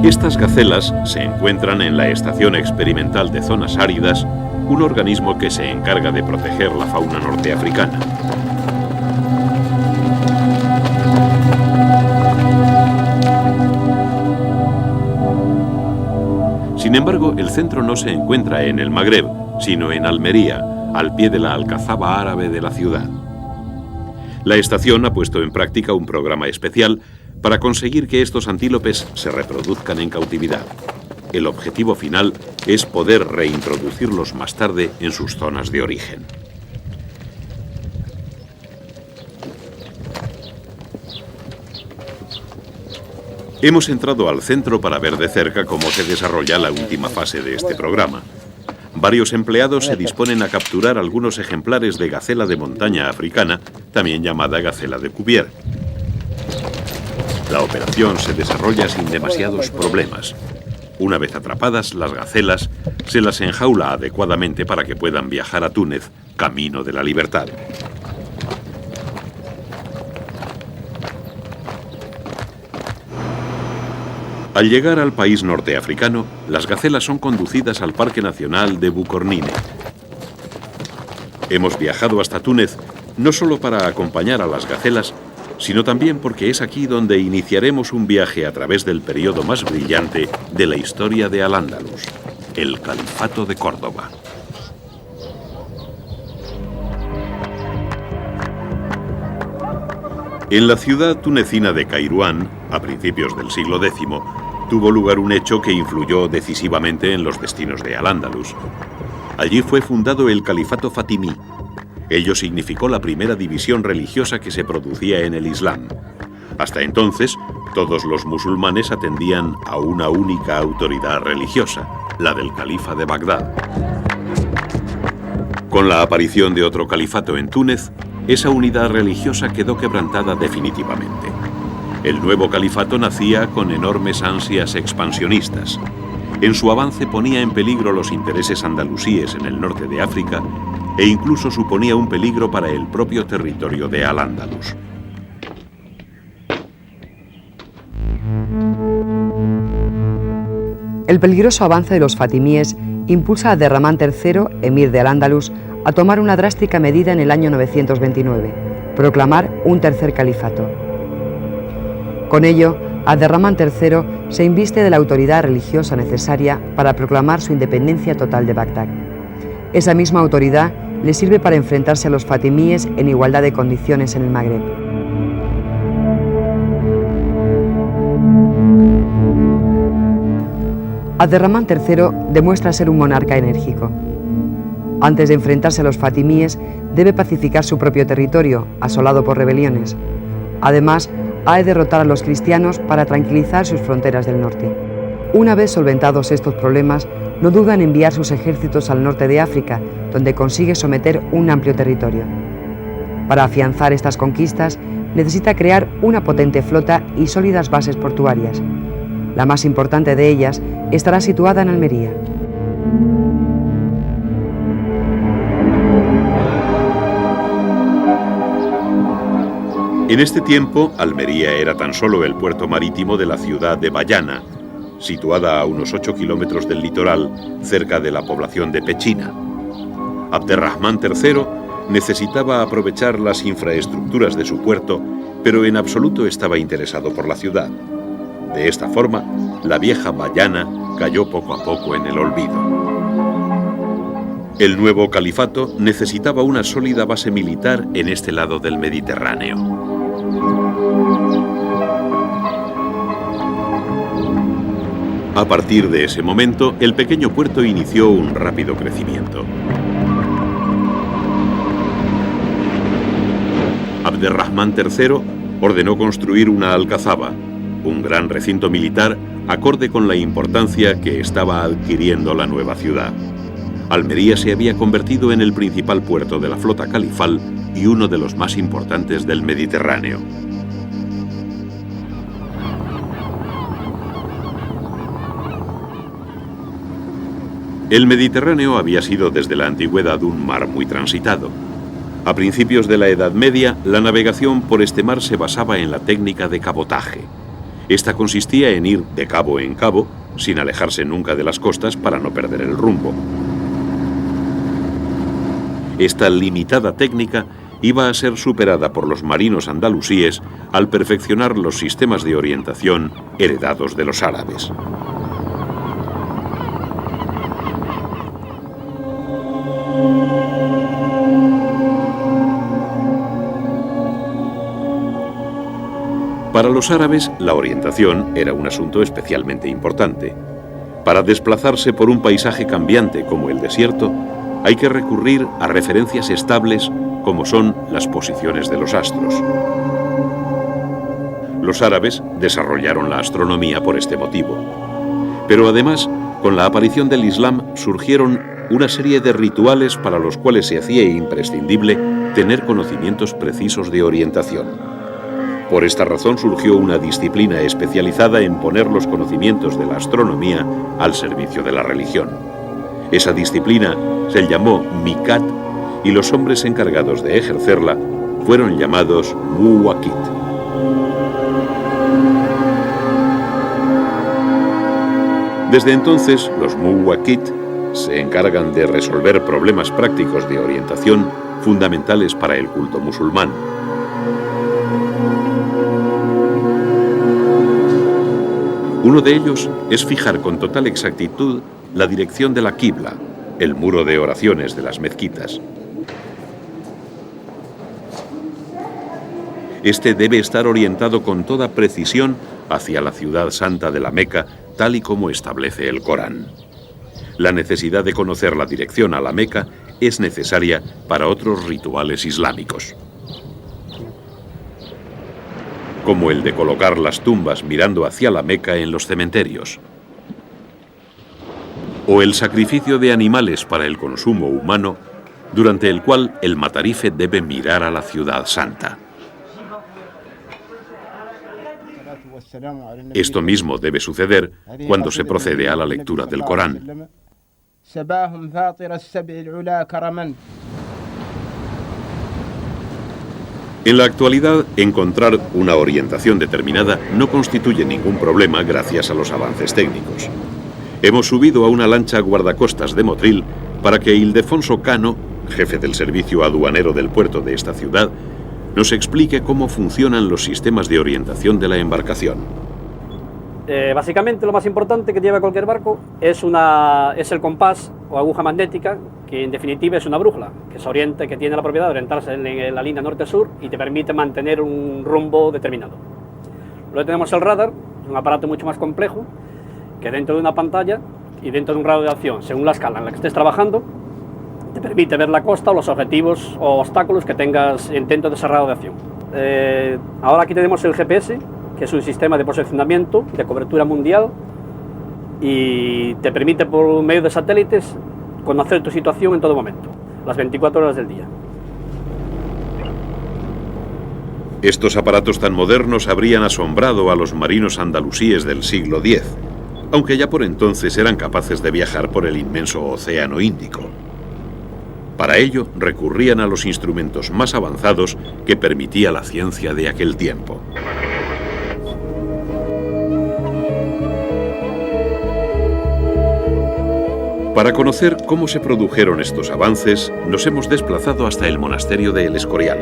Estas gacelas se encuentran en la Estación Experimental de Zonas Áridas, un organismo que se encarga de proteger la fauna norteafricana. Sin embargo, el centro no se encuentra en el Magreb, sino en Almería, al pie de la alcazaba árabe de la ciudad. La estación ha puesto en práctica un programa especial para conseguir que estos antílopes se reproduzcan en cautividad. El objetivo final es poder reintroducirlos más tarde en sus zonas de origen. Hemos entrado al centro para ver de cerca cómo se desarrolla la última fase de este programa. Varios empleados se disponen a capturar algunos ejemplares de gacela de montaña africana, también llamada gacela de Cuvier. La operación se desarrolla sin demasiados problemas. Una vez atrapadas las gacelas, se las enjaula adecuadamente para que puedan viajar a Túnez, camino de la libertad. Al llegar al país norteafricano, las gacelas son conducidas al Parque Nacional de Bucornine. Hemos viajado hasta Túnez no solo para acompañar a las gacelas, sino también porque es aquí donde iniciaremos un viaje a través del periodo más brillante de la historia de Al-Ándalus, el Califato de Córdoba. En la ciudad tunecina de Kairouan, a principios del siglo X, tuvo lugar un hecho que influyó decisivamente en los destinos de Al-Ándalus. Allí fue fundado el Califato Fatimí. Ello significó la primera división religiosa que se producía en el Islam. Hasta entonces, todos los musulmanes atendían a una única autoridad religiosa, la del califa de Bagdad. Con la aparición de otro califato en Túnez, esa unidad religiosa quedó quebrantada definitivamente. El nuevo califato nacía con enormes ansias expansionistas. En su avance ponía en peligro los intereses andalusíes en el norte de África e incluso suponía un peligro para el propio territorio de Al-Ándalus. El peligroso avance de los fatimíes impulsa a Abderramán III, emir de Al-Ándalus, a tomar una drástica medida en el año 929, proclamar un tercer califato. Con ello, Abderramán III se inviste de la autoridad religiosa necesaria para proclamar su independencia total de Bagdad. Esa misma autoridad le sirve para enfrentarse a los fatimíes en igualdad de condiciones en el Magreb. Abderramán III demuestra ser un monarca enérgico. Antes de enfrentarse a los fatimíes, debe pacificar su propio territorio, asolado por rebeliones. Además, ha de derrotar a los cristianos para tranquilizar sus fronteras del norte. Una vez solventados estos problemas, no duda en enviar sus ejércitos al norte de África, donde consigue someter un amplio territorio. Para afianzar estas conquistas, necesita crear una potente flota y sólidas bases portuarias. La más importante de ellas estará situada en Almería. En este tiempo, Almería era tan solo el puerto marítimo de la ciudad de Bayana, situada a unos 8 kilómetros del litoral, cerca de la población de Pechina. Abderramán III necesitaba aprovechar las infraestructuras de su puerto, pero en absoluto estaba interesado por la ciudad. De esta forma, la vieja Bayana cayó poco a poco en el olvido. El nuevo califato necesitaba una sólida base militar en este lado del Mediterráneo. A partir de ese momento, el pequeño puerto inició un rápido crecimiento. Abderramán III ordenó construir una alcazaba, un gran recinto militar acorde con la importancia que estaba adquiriendo la nueva ciudad. Almería se había convertido en el principal puerto de la flota califal y uno de los más importantes del Mediterráneo. El Mediterráneo había sido desde la antigüedad un mar muy transitado. A principios de la Edad Media, la navegación por este mar se basaba en la técnica de cabotaje. Esta consistía en ir de cabo en cabo, sin alejarse nunca de las costas para no perder el rumbo. Esta limitada técnica iba a ser superada por los marinos andalusíes al perfeccionar los sistemas de orientación heredados de los árabes. Para los árabes, la orientación era un asunto especialmente importante. Para desplazarse por un paisaje cambiante como el desierto, hay que recurrir a referencias estables como son las posiciones de los astros. Los árabes desarrollaron la astronomía por este motivo. Pero además, con la aparición del Islam surgieron una serie de rituales para los cuales se hacía imprescindible tener conocimientos precisos de orientación. Por esta razón surgió una disciplina especializada en poner los conocimientos de la astronomía al servicio de la religión. Esa disciplina se llamó Miqat y los hombres encargados de ejercerla fueron llamados Muwaqit. Desde entonces, los Muwaqit se encargan de resolver problemas prácticos de orientación fundamentales para el culto musulmán. Uno de ellos es fijar con total exactitud la dirección de la Qibla, el muro de oraciones de las mezquitas. Este debe estar orientado con toda precisión hacia la ciudad santa de la Meca, tal y como establece el Corán. La necesidad de conocer la dirección a la Meca es necesaria para otros rituales islámicos, como el de colocar las tumbas mirando hacia la Meca en los cementerios, o el sacrificio de animales para el consumo humano, durante el cual el matarife debe mirar a la ciudad santa. Esto mismo debe suceder cuando se procede a la lectura del Corán. En la actualidad, encontrar una orientación determinada no constituye ningún problema gracias a los avances técnicos. Hemos subido a una lancha guardacostas de Motril para que Ildefonso Cano, jefe del servicio aduanero del puerto de esta ciudad, nos explique cómo funcionan los sistemas de orientación de la embarcación. Básicamente lo más importante que lleva cualquier barco es el compás o aguja magnética, que en definitiva es una brújula, que se orienta, que tiene la propiedad de orientarse en la línea norte-sur y te permite mantener un rumbo determinado. Luego tenemos el radar, un aparato mucho más complejo, que dentro de una pantalla y dentro de un radio de acción, según la escala en la que estés trabajando, te permite ver la costa o los objetivos o obstáculos que tengas dentro de ese radio de acción. Ahora aquí tenemos el GPS, que es un sistema de posicionamiento de cobertura mundial y te permite por medio de satélites conocer tu situación en todo momento, las 24 horas del día. Estos aparatos tan modernos habrían asombrado a los marinos andalusíes del siglo X, aunque ya por entonces eran capaces de viajar por el inmenso océano Índico. Para ello recurrían a los instrumentos más avanzados que permitía la ciencia de aquel tiempo. Para conocer cómo se produjeron estos avances, nos hemos desplazado hasta el monasterio de El Escorial.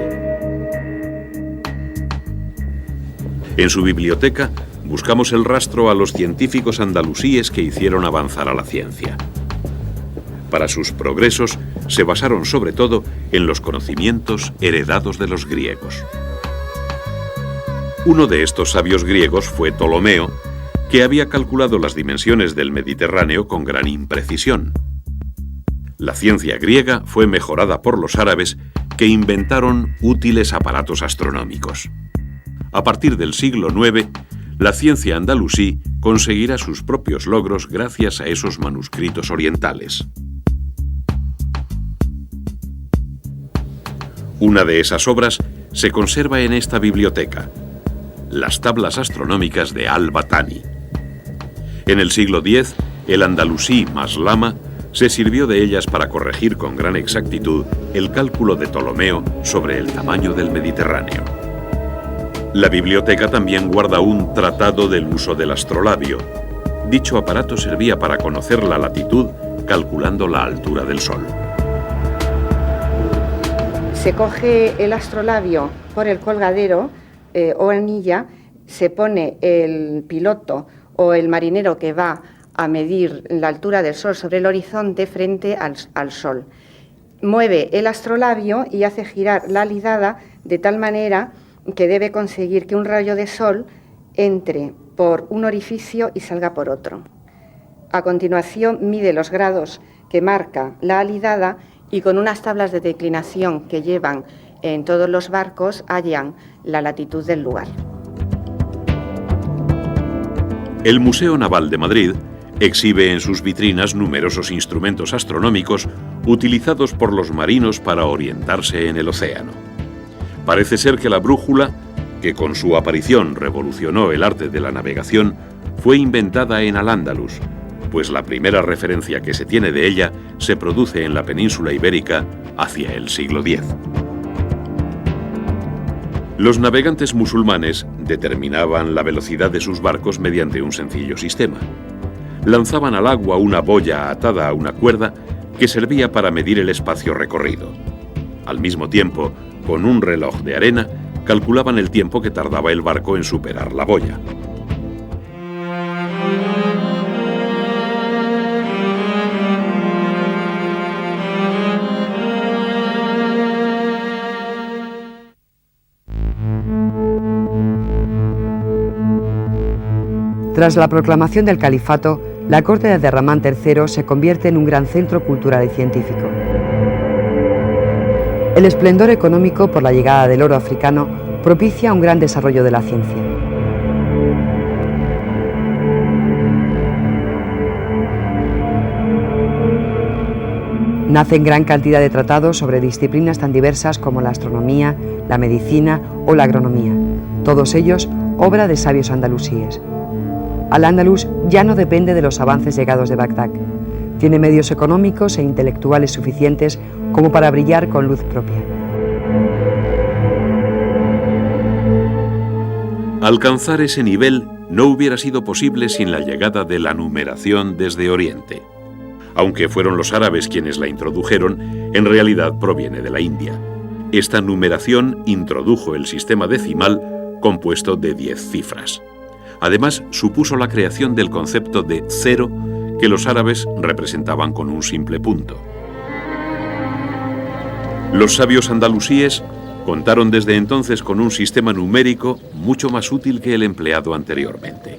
En su biblioteca buscamos el rastro a los científicos andalusíes que hicieron avanzar a la ciencia. Para sus progresos se basaron sobre todo en los conocimientos heredados de los griegos. Uno de estos sabios griegos fue Ptolomeo, que había calculado las dimensiones del Mediterráneo con gran imprecisión. La ciencia griega fue mejorada por los árabes, que inventaron útiles aparatos astronómicos. A partir del siglo IX, la ciencia andalusí conseguirá sus propios logros gracias a esos manuscritos orientales. Una de esas obras se conserva en esta biblioteca, las tablas astronómicas de Al-Batani. En el siglo X, el andalusí Maslama se sirvió de ellas para corregir con gran exactitud el cálculo de Ptolomeo sobre el tamaño del Mediterráneo. La biblioteca también guarda un tratado del uso del astrolabio. Dicho aparato servía para conocer la latitud calculando la altura del Sol. Se coge el astrolabio por el colgadero o anilla, se pone el piloto o el marinero que va a medir la altura del Sol sobre el horizonte frente al Sol. Mueve el astrolabio y hace girar la alidada de tal manera que debe conseguir que un rayo de Sol entre por un orificio y salga por otro. A continuación mide los grados que marca la alidada y con unas tablas de declinación que llevan en todos los barcos hallan la latitud del lugar. El Museo Naval de Madrid exhibe en sus vitrinas numerosos instrumentos astronómicos utilizados por los marinos para orientarse en el océano. Parece ser que la brújula, que con su aparición revolucionó el arte de la navegación, fue inventada en Al-Ándalus, pues la primera referencia que se tiene de ella se produce en la península ibérica hacia el siglo X. Los navegantes musulmanes determinaban la velocidad de sus barcos mediante un sencillo sistema. Lanzaban al agua una boya atada a una cuerda que servía para medir el espacio recorrido. Al mismo tiempo, con un reloj de arena, calculaban el tiempo que tardaba el barco en superar la boya. Tras la proclamación del califato, la corte de Abderramán III se convierte en un gran centro cultural y científico. El esplendor económico por la llegada del oro africano propicia un gran desarrollo de la ciencia. Nacen gran cantidad de tratados sobre disciplinas tan diversas como la astronomía, la medicina o la agronomía, todos ellos obra de sabios andalusíes. Al-Ándalus ya no depende de los avances llegados de Bagdad. Tiene medios económicos e intelectuales suficientes como para brillar con luz propia. Alcanzar ese nivel no hubiera sido posible sin la llegada de la numeración desde Oriente. Aunque fueron los árabes quienes la introdujeron, en realidad proviene de la India. Esta numeración introdujo el sistema decimal compuesto de 10 cifras. Además, supuso la creación del concepto de cero que los árabes representaban con un simple punto. Los sabios andalusíes contaron desde entonces con un sistema numérico mucho más útil que el empleado anteriormente.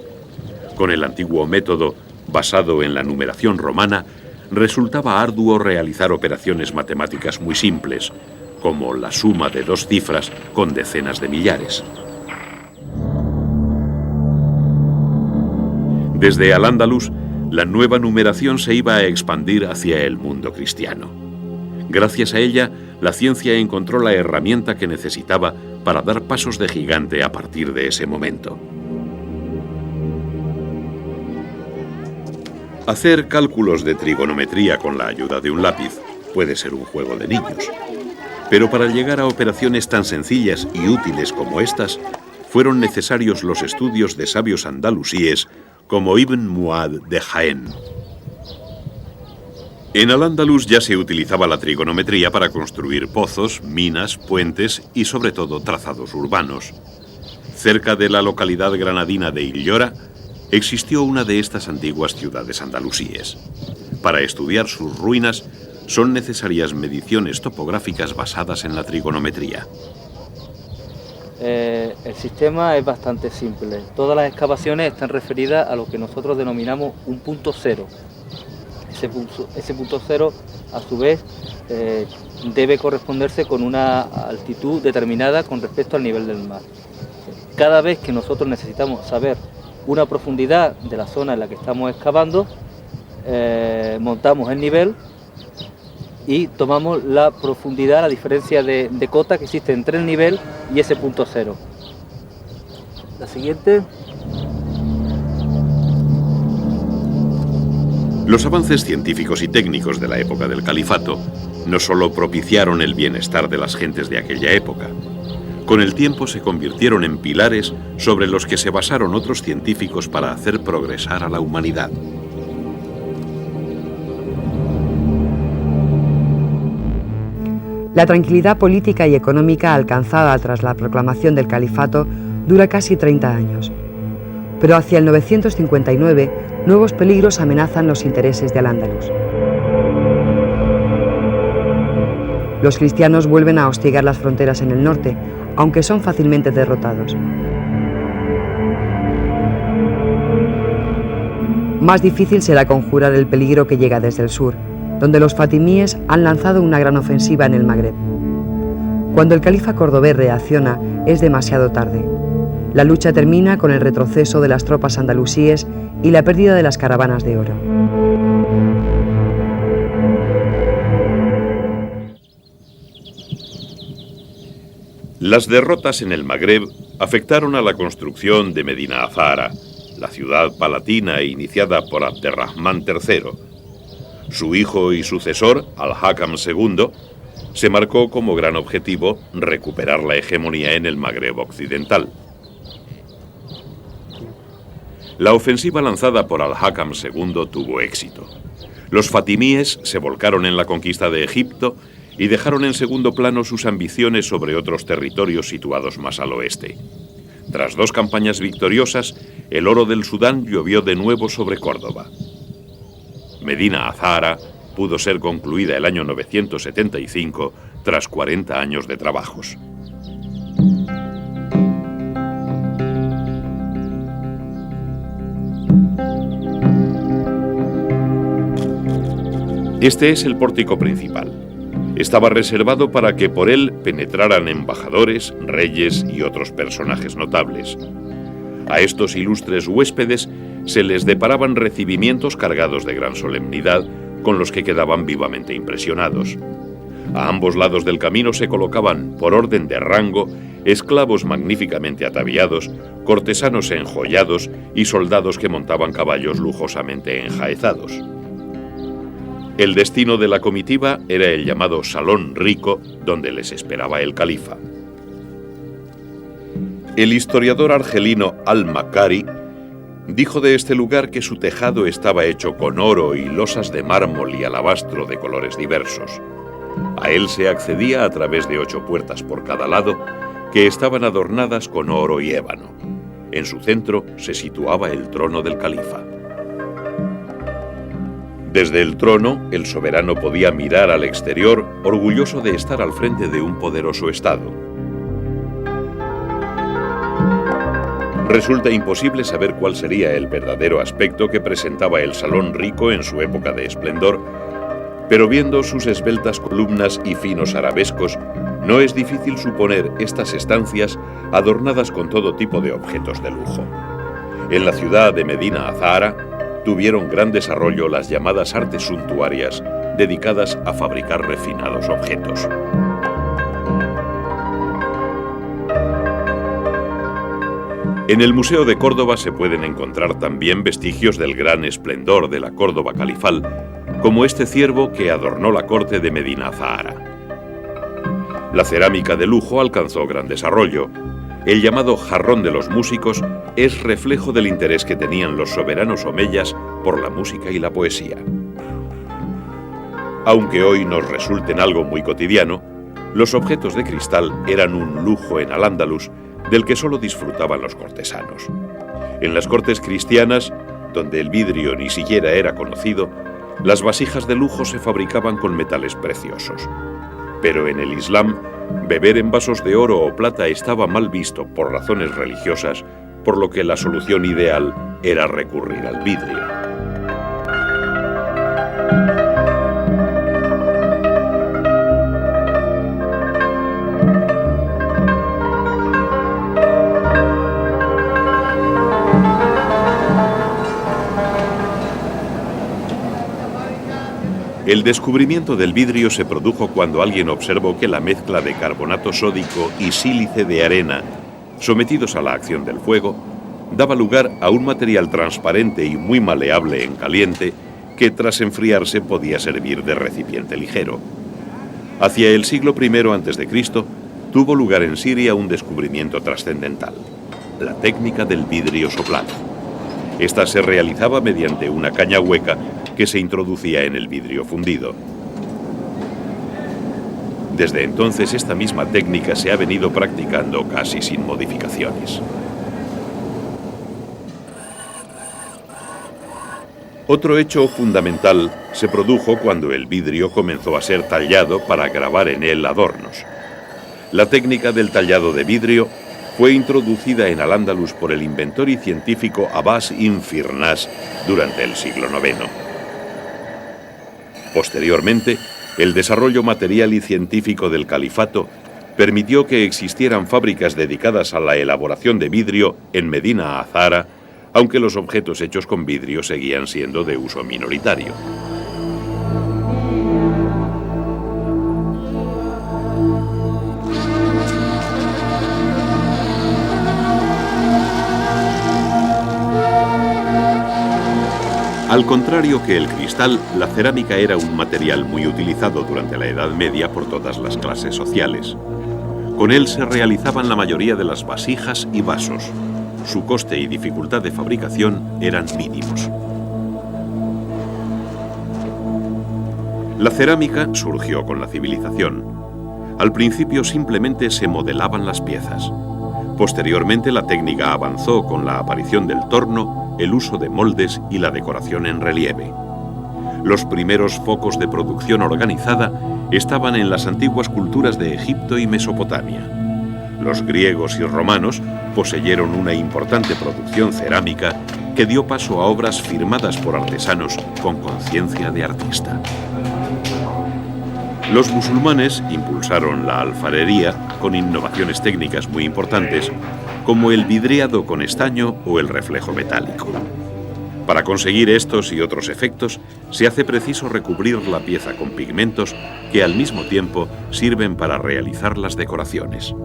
Con el antiguo método, basado en la numeración romana, resultaba arduo realizar operaciones matemáticas muy simples, como la suma de 2 cifras con decenas de millares. Desde Al-Ándalus, la nueva numeración se iba a expandir hacia el mundo cristiano. Gracias a ella, la ciencia encontró la herramienta que necesitaba para dar pasos de gigante a partir de ese momento. Hacer cálculos de trigonometría con la ayuda de un lápiz puede ser un juego de niños. Pero para llegar a operaciones tan sencillas y útiles como estas, fueron necesarios los estudios de sabios andalusíes como Ibn Muad de Jaén. En Al-Ándalus ya se utilizaba la trigonometría para construir pozos, minas, puentes y sobre todo trazados urbanos. Cerca de la localidad granadina de Illora existió una de estas antiguas ciudades andalusíes. Para estudiar sus ruinas son necesarias mediciones topográficas basadas en la trigonometría. El sistema es bastante simple. Todas las excavaciones están referidas a lo que nosotros denominamos un punto cero. Ese punto cero, a su vez, debe corresponderse con una altitud determinada con respecto al nivel del mar. Cada vez que nosotros necesitamos saber una profundidad de la zona en la que estamos excavando, montamos el nivel y tomamos la profundidad, la diferencia de cota que existe entre el nivel y ese punto cero. La siguiente. Los avances científicos y técnicos de la época del califato no solo propiciaron el bienestar de las gentes de aquella época. Con el tiempo se convirtieron en pilares sobre los que se basaron otros científicos para hacer progresar a la humanidad. La tranquilidad política y económica alcanzada tras la proclamación del califato dura casi 30 años. Pero hacia el 959, nuevos peligros amenazan los intereses de Al-Ándalus. Los cristianos vuelven a hostigar las fronteras en el norte, aunque son fácilmente derrotados. Más difícil será conjurar el peligro que llega desde el sur, donde los fatimíes han lanzado una gran ofensiva en el Magreb. Cuando el califa cordobés reacciona, es demasiado tarde. La lucha termina con el retroceso de las tropas andalusíes y la pérdida de las caravanas de oro. Las derrotas en el Magreb afectaron a la construcción de Medina Azahara, la ciudad palatina iniciada por Abderrahmán III. Su hijo y sucesor, Al-Hakam II, se marcó como gran objetivo recuperar la hegemonía en el Magreb occidental. La ofensiva lanzada por Al-Hakam II tuvo éxito. Los fatimíes se volcaron en la conquista de Egipto y dejaron en segundo plano sus ambiciones sobre otros territorios situados más al oeste. Tras 2 campañas victoriosas, el oro del Sudán llovió de nuevo sobre Córdoba. Medina Azahara pudo ser concluida el año 975 tras 40 años de trabajos. Este es el pórtico principal. Estaba reservado para que por él penetraran embajadores, reyes y otros personajes notables. A estos ilustres huéspedes se les deparaban recibimientos cargados de gran solemnidad, con los que quedaban vivamente impresionados. A ambos lados del camino se colocaban, por orden de rango, esclavos magníficamente ataviados, cortesanos enjollados y soldados que montaban caballos lujosamente enjaezados. El destino de la comitiva era el llamado Salón Rico, donde les esperaba el califa. El historiador argelino Al-Makari dijo de este lugar que su tejado estaba hecho con oro y losas de mármol y alabastro de colores diversos. A él se accedía a través de 8 puertas por cada lado, que estaban adornadas con oro y ébano. En su centro se situaba el trono del califa. Desde el trono, el soberano podía mirar al exterior, orgulloso de estar al frente de un poderoso estado. Resulta imposible saber cuál sería el verdadero aspecto que presentaba el Salón Rico en su época de esplendor, pero viendo sus esbeltas columnas y finos arabescos, no es difícil suponer estas estancias adornadas con todo tipo de objetos de lujo. En la ciudad de Medina Azahara tuvieron gran desarrollo las llamadas artes suntuarias, dedicadas a fabricar refinados objetos. En el Museo de Córdoba se pueden encontrar también vestigios del gran esplendor de la Córdoba califal, como este ciervo que adornó la corte de Medina Azahara. La cerámica de lujo alcanzó gran desarrollo. El llamado jarrón de los músicos es reflejo del interés que tenían los soberanos omeyas por la música y la poesía. Aunque hoy nos resulten algo muy cotidiano, los objetos de cristal eran un lujo en Al-Ándalus del que solo disfrutaban los cortesanos. En las cortes cristianas, donde el vidrio ni siquiera era conocido, las vasijas de lujo se fabricaban con metales preciosos. Pero en el Islam, beber en vasos de oro o plata estaba mal visto por razones religiosas, por lo que la solución ideal era recurrir al vidrio. El descubrimiento del vidrio se produjo cuando alguien observó que la mezcla de carbonato sódico y sílice de arena, sometidos a la acción del fuego, daba lugar a un material transparente y muy maleable en caliente que tras enfriarse podía servir de recipiente ligero. Hacia el siglo I a.C., tuvo lugar en Siria un descubrimiento trascendental: la técnica del vidrio soplado. Esta se realizaba mediante una caña hueca que se introducía en el vidrio fundido. Desde entonces, esta misma técnica se ha venido practicando casi sin modificaciones. Otro hecho fundamental se produjo cuando el vidrio comenzó a ser tallado para grabar en él adornos. La técnica del tallado de vidrio fue introducida en Al-Ándalus por el inventor y científico Abbas ibn Firnas durante el siglo IX. Posteriormente, el desarrollo material y científico del califato permitió que existieran fábricas dedicadas a la elaboración de vidrio en Medina Azara, aunque los objetos hechos con vidrio seguían siendo de uso minoritario. Al contrario que el cristal, la cerámica era un material muy utilizado durante la Edad Media por todas las clases sociales. Con él se realizaban la mayoría de las vasijas y vasos. Su coste y dificultad de fabricación eran mínimos. La cerámica surgió con la civilización. Al principio simplemente se modelaban las piezas. Posteriormente la técnica avanzó con la aparición del torno, el uso de moldes y la decoración en relieve. Los primeros focos de producción organizada estaban en las antiguas culturas de Egipto y Mesopotamia. Los griegos y romanos poseyeron una importante producción cerámica que dio paso a obras firmadas por artesanos con conciencia de artista. Los musulmanes impulsaron la alfarería con innovaciones técnicas muy importantes, como el vidriado con estaño o el reflejo metálico. Para conseguir estos y otros efectos, se hace preciso recubrir la pieza con pigmentos que al mismo tiempo sirven para realizar las decoraciones.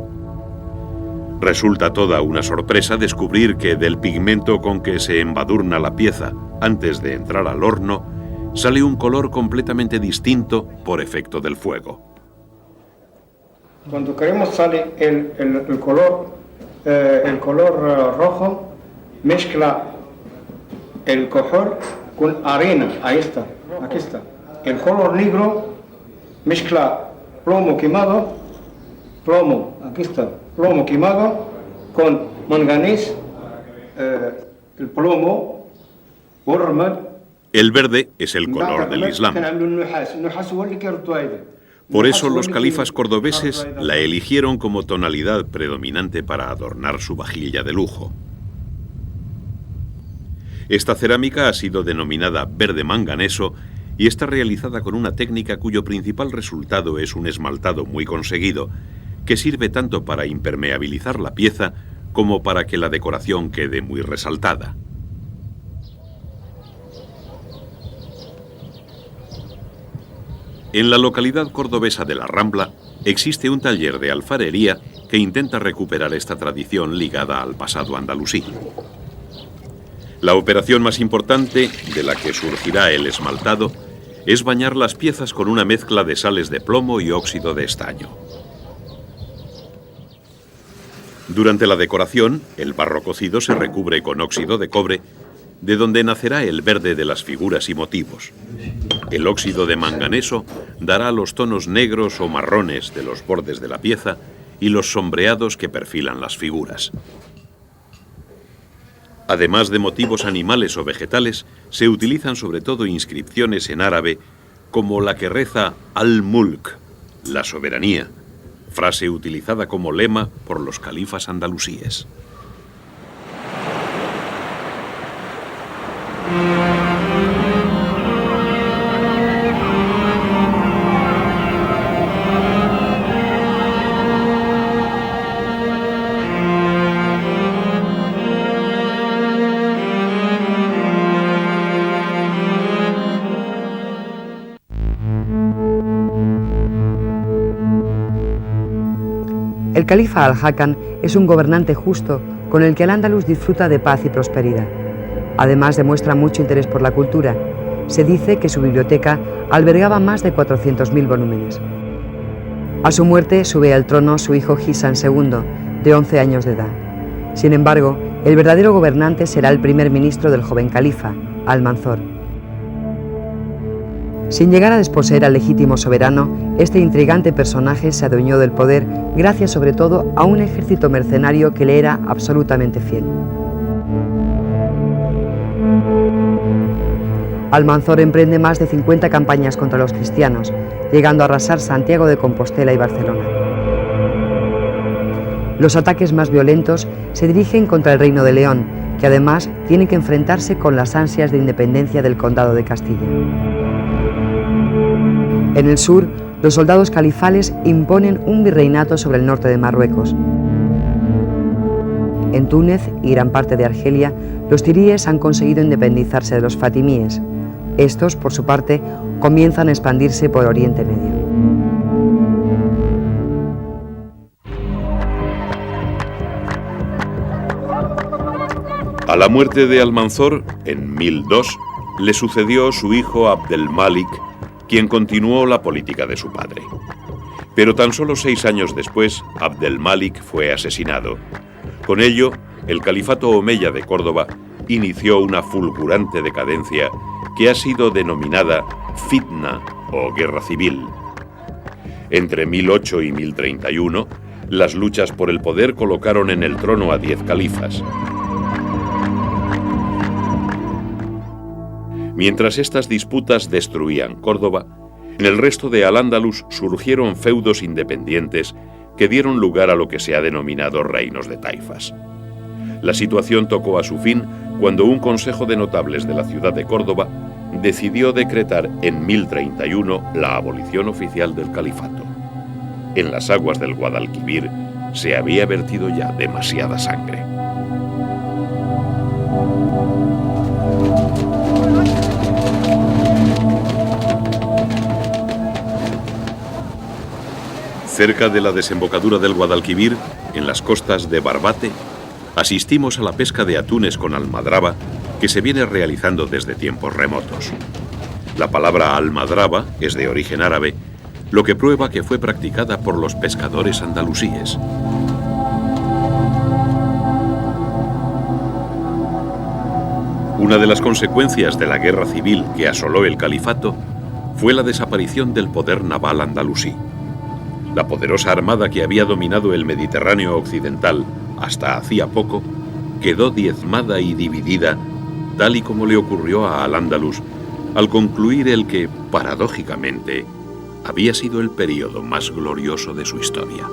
Resulta toda una sorpresa descubrir que del pigmento con que se embadurna la pieza antes de entrar al horno, sale un color completamente distinto por efecto del fuego. Cuando queremos sale el color rojo, mezcla el cojol con arena, ahí está, aquí está. El color negro mezcla plomo quemado, aquí está, plomo quemado con manganeso, el plomo, bormal. El verde es el color del Islam. Por eso los califas cordobeses la eligieron como tonalidad predominante para adornar su vajilla de lujo. Esta cerámica ha sido denominada verde manganeso y está realizada con una técnica cuyo principal resultado es un esmaltado muy conseguido, que sirve tanto para impermeabilizar la pieza como para que la decoración quede muy resaltada. En la localidad cordobesa de La Rambla existe un taller de alfarería que intenta recuperar esta tradición ligada al pasado andalusí. La operación más importante, de la que surgirá el esmaltado, es bañar las piezas con una mezcla de sales de plomo y óxido de estaño. Durante la decoración, el barro cocido se recubre con óxido de cobre, de donde nacerá el verde de las figuras y motivos. El óxido de manganeso dará los tonos negros o marrones de los bordes de la pieza y los sombreados que perfilan las figuras. Además de motivos animales o vegetales, se utilizan sobre todo inscripciones en árabe como la que reza Al-Mulk, la soberanía, frase utilizada como lema por los califas andalusíes. El califa Al-Hakam es un gobernante justo con el que Al-Ándalus disfruta de paz y prosperidad. Además, demuestra mucho interés por la cultura. Se dice que su biblioteca albergaba más de 400.000 volúmenes. A su muerte sube al trono su hijo Hisan II, de 11 años de edad. Sin embargo, el verdadero gobernante será el primer ministro del joven califa, Almanzor. Sin llegar a desposeer al legítimo soberano, este intrigante personaje se adueñó del poder gracias sobre todo a un ejército mercenario que le era absolutamente fiel. Almanzor emprende más de 50 campañas contra los cristianos, llegando a arrasar Santiago de Compostela y Barcelona. Los ataques más violentos se dirigen contra el Reino de León, que además tiene que enfrentarse con las ansias de independencia del Condado de Castilla. En el sur, los soldados califales imponen un virreinato sobre el norte de Marruecos. En Túnez y gran parte de Argelia, los tiríes han conseguido independizarse de los fatimíes. Estos, por su parte, comienzan a expandirse por Oriente Medio. A la muerte de Almanzor, en 1002, le sucedió su hijo Abdelmalik, quien continuó la política de su padre. Pero tan solo 6 años después, Abdelmalik fue asesinado. Con ello, el califato omeya de Córdoba inició una fulgurante decadencia que ha sido denominada fitna o guerra civil. Entre 1008 y 1031, las luchas por el poder colocaron en el trono a 10 califas. Mientras estas disputas destruían Córdoba, en el resto de Al-Ándalus surgieron feudos independientes que dieron lugar a lo que se ha denominado reinos de taifas. La situación tocó a su fin cuando un consejo de notables de la ciudad de Córdoba decidió decretar en 1031 la abolición oficial del califato. En las aguas del Guadalquivir se había vertido ya demasiada sangre. Cerca de la desembocadura del Guadalquivir, en las costas de Barbate, asistimos a la pesca de atunes con almadraba que se viene realizando desde tiempos remotos. La palabra almadraba es de origen árabe, lo que prueba que fue practicada por los pescadores andalusíes. Una de las consecuencias de la guerra civil que asoló el califato fue la desaparición del poder naval andalusí. La poderosa armada que había dominado el Mediterráneo occidental hasta hacía poco quedó diezmada y dividida, tal y como le ocurrió a Al-Ándalus al concluir el que, paradójicamente, había sido el período más glorioso de su historia.